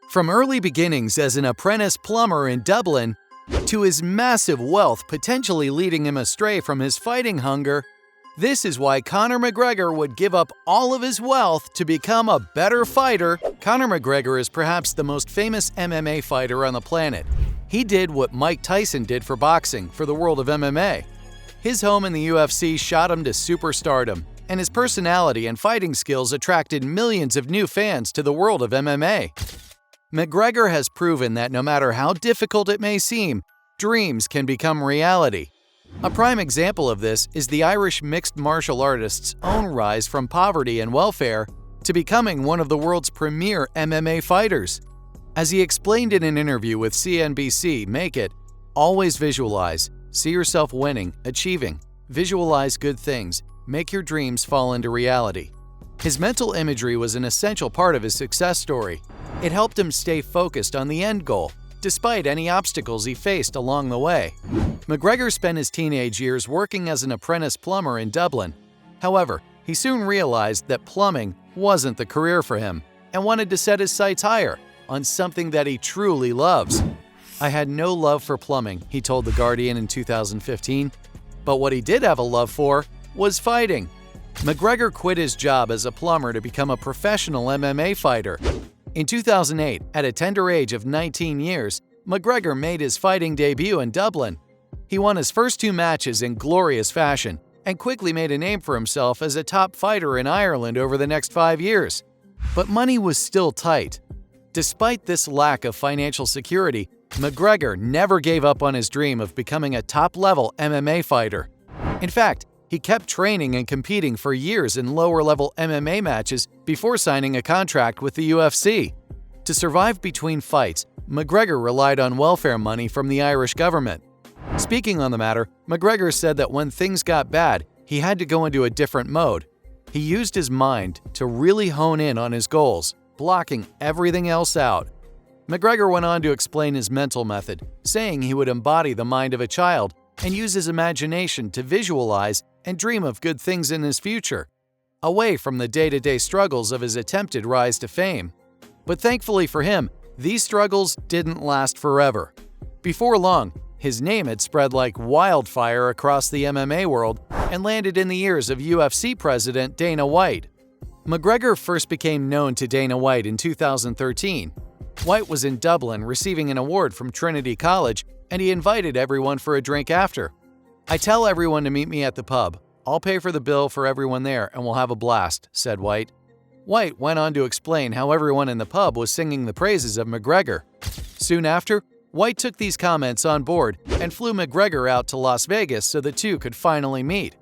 From early beginnings as an apprentice plumber in Dublin to his massive wealth potentially leading him astray from his fighting hunger, this is why Conor McGregor would give up all of his wealth to become a better fighter. Conor McGregor is perhaps the most famous MMA fighter on the planet. He did what Mike Tyson did for boxing for the world of MMA. His home in the UFC shot him to superstardom, and his personality and fighting skills attracted millions of new fans to the world of MMA. McGregor has proven that no matter how difficult it may seem, dreams can become reality. A prime example of this is the Irish mixed martial artist's own rise from poverty and welfare to becoming one of the world's premier MMA fighters. As he explained in an interview with CNBC, make it, always visualize, see yourself winning, achieving, visualize good things, make your dreams fall into reality. His mental imagery was an essential part of his success story. It helped him stay focused on the end goal, despite any obstacles he faced along the way. McGregor spent his teenage years working as an apprentice plumber in Dublin. However, he soon realized that plumbing wasn't the career for him and wanted to set his sights higher on something that he truly loves. "I had no love for plumbing," he told The Guardian in 2015, but what he did have a love for was fighting. McGregor quit his job as a plumber to become a professional MMA fighter. In 2008, at a tender age of 19 years, McGregor made his fighting debut in Dublin. He won his first 2 matches in glorious fashion and quickly made a name for himself as a top fighter in Ireland over the next 5 years. But money was still tight. Despite this lack of financial security, McGregor never gave up on his dream of becoming a top-level MMA fighter. In fact, he kept training and competing for years in lower-level MMA matches before signing a contract with the UFC. To survive between fights, McGregor relied on welfare money from the Irish government. Speaking on the matter, McGregor said that when things got bad, he had to go into a different mode. He used his mind to really hone in on his goals, blocking everything else out. McGregor went on to explain his mental method, saying he would embody the mind of a child and use his imagination to visualize and dream of good things in his future, away from the day-to-day struggles of his attempted rise to fame. But thankfully for him, these struggles didn't last forever. Before long, his name had spread like wildfire across the MMA world and landed in the ears of UFC president Dana White. McGregor first became known to Dana White in 2013. White was in Dublin receiving an award from Trinity College, and he invited everyone for a drink after. "I tell everyone to meet me at the pub. I'll pay for the bill for everyone there and we'll have a blast," said White. White went on to explain how everyone in the pub was singing the praises of McGregor. Soon after, White took these comments on board and flew McGregor out to Las Vegas so the two could finally meet.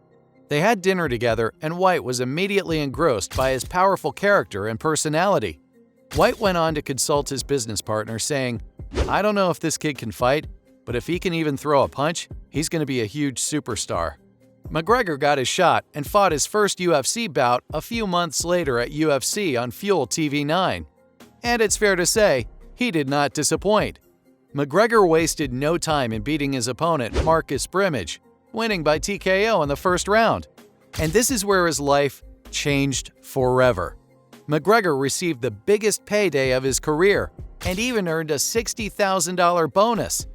They had dinner together, and White was immediately engrossed by his powerful character and personality. White went on to consult his business partner, saying, "I don't know if this kid can fight, but if he can even throw a punch, he's going to be a huge superstar." McGregor got his shot and fought his first UFC bout a few months later at UFC on Fuel TV 9. And it's fair to say, he did not disappoint. McGregor wasted no time in beating his opponent, Marcus Brimage, winning by TKO in the first round. And this is where his life changed forever. McGregor received the biggest payday of his career and even earned a $60,000 bonus.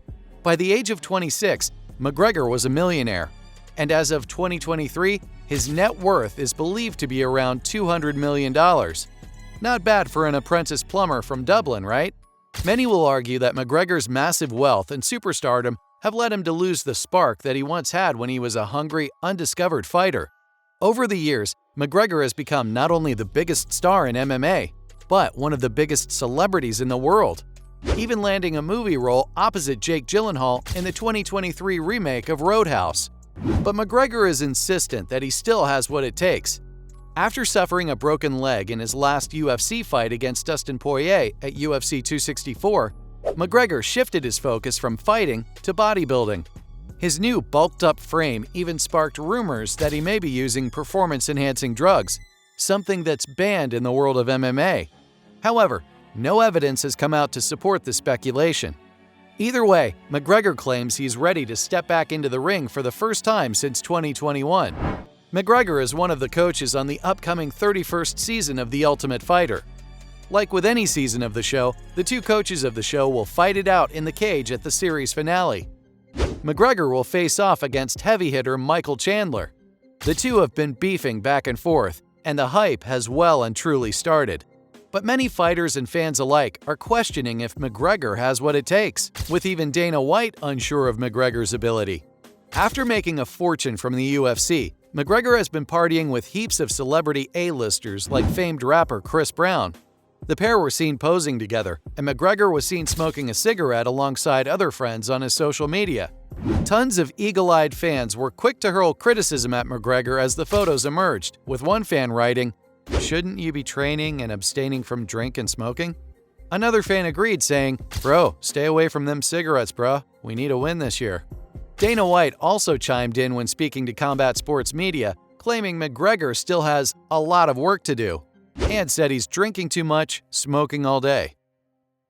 By the age of 26, McGregor was a millionaire, and as of 2023, his net worth is believed to be around $200 million. Not bad for an apprentice plumber from Dublin, right? Many will argue that McGregor's massive wealth and superstardom have led him to lose the spark that he once had when he was a hungry, undiscovered fighter. Over the years, McGregor has become not only the biggest star in MMA, but one of the biggest celebrities in the world, even landing a movie role opposite Jake Gyllenhaal in the 2023 remake of Roadhouse. But McGregor is insistent that he still has what it takes. After suffering a broken leg in his last UFC fight against Dustin Poirier at UFC 264, McGregor shifted his focus from fighting to bodybuilding. His new bulked-up frame even sparked rumors that he may be using performance-enhancing drugs, something that's banned in the world of MMA. However, no evidence has come out to support the speculation. Either way, McGregor claims he's ready to step back into the ring for the first time since 2021. McGregor is one of the coaches on the upcoming 31st season of The Ultimate Fighter. Like with any season of the show, the two coaches of the show will fight it out in the cage at the series finale. McGregor will face off against heavy hitter Michael Chandler. The two have been beefing back and forth, and the hype has well and truly started. But many fighters and fans alike are questioning if McGregor has what it takes, with even Dana White unsure of McGregor's ability. After making a fortune from the UFC, McGregor has been partying with heaps of celebrity A-listers like famed rapper Chris Brown. The pair were seen posing together, and McGregor was seen smoking a cigarette alongside other friends on his social media. Tons of eagle-eyed fans were quick to hurl criticism at McGregor as the photos emerged, with one fan writing, "Shouldn't you be training and abstaining from drink and smoking?" Another fan agreed, saying, "Bro, stay away from them cigarettes, bro. We need a win this year." Dana White also chimed in when speaking to Combat Sports Media, claiming McGregor still has a lot of work to do, and said he's drinking too much, smoking all day.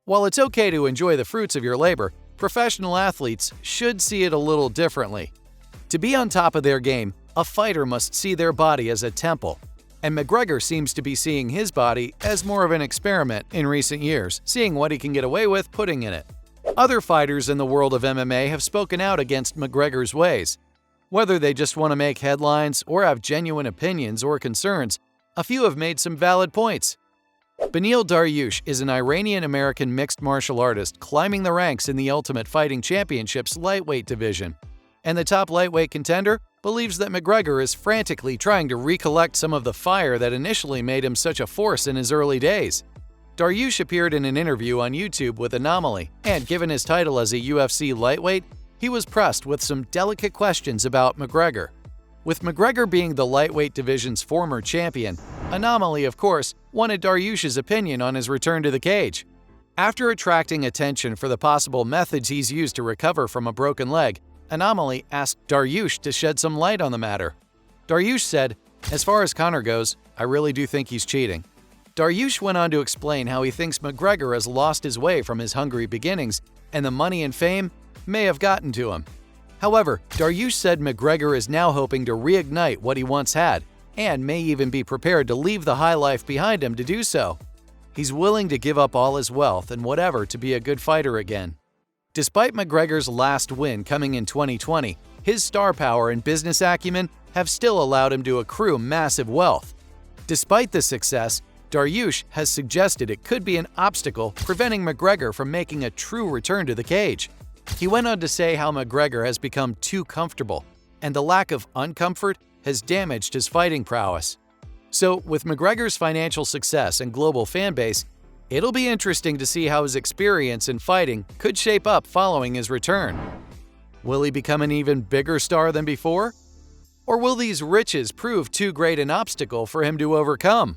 While it's okay to enjoy the fruits of your labor, professional athletes should see it a little differently. To be on top of their game, a fighter must see their body as a temple, and McGregor seems to be seeing his body as more of an experiment in recent years, seeing what he can get away with putting in it. Other fighters in the world of MMA have spoken out against McGregor's ways. Whether they just want to make headlines or have genuine opinions or concerns, a few have made some valid points. Beneil Dariush is an Iranian-American mixed martial artist climbing the ranks in the Ultimate Fighting Championship's lightweight division. And the top lightweight contender believes that McGregor is frantically trying to recollect some of the fire that initially made him such a force in his early days. Dariush appeared in an interview on YouTube with Anomaly, and given his title as a UFC lightweight, he was pressed with some delicate questions about McGregor. With McGregor being the lightweight division's former champion, Anomaly, of course, wanted Dariush's opinion on his return to the cage. After attracting attention for the possible methods he's used to recover from a broken leg, Anomaly asked Dariush to shed some light on the matter. Dariush said, "As far as Conor goes, I really do think he's cheating." Dariush went on to explain how he thinks McGregor has lost his way from his hungry beginnings, and the money and fame may have gotten to him. However, Dariush said McGregor is now hoping to reignite what he once had, and may even be prepared to leave the high life behind him to do so. He's willing to give up all his wealth and whatever to be a good fighter again. Despite McGregor's last win coming in 2020, his star power and business acumen have still allowed him to accrue massive wealth. Despite this success, Dariush has suggested it could be an obstacle preventing McGregor from making a true return to the cage. He went on to say how McGregor has become too comfortable, and the lack of uncomfort has damaged his fighting prowess. So, with McGregor's financial success and global fan base, it'll be interesting to see how his experience in fighting could shape up following his return. Will he become an even bigger star than before? Or will these riches prove too great an obstacle for him to overcome?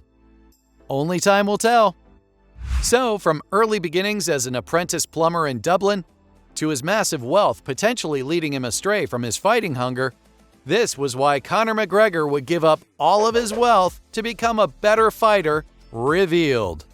Only time will tell. So, from early beginnings as an apprentice plumber in Dublin, to his massive wealth potentially leading him astray from his fighting hunger, this was why Conor McGregor would give up all of his wealth to become a better fighter, revealed.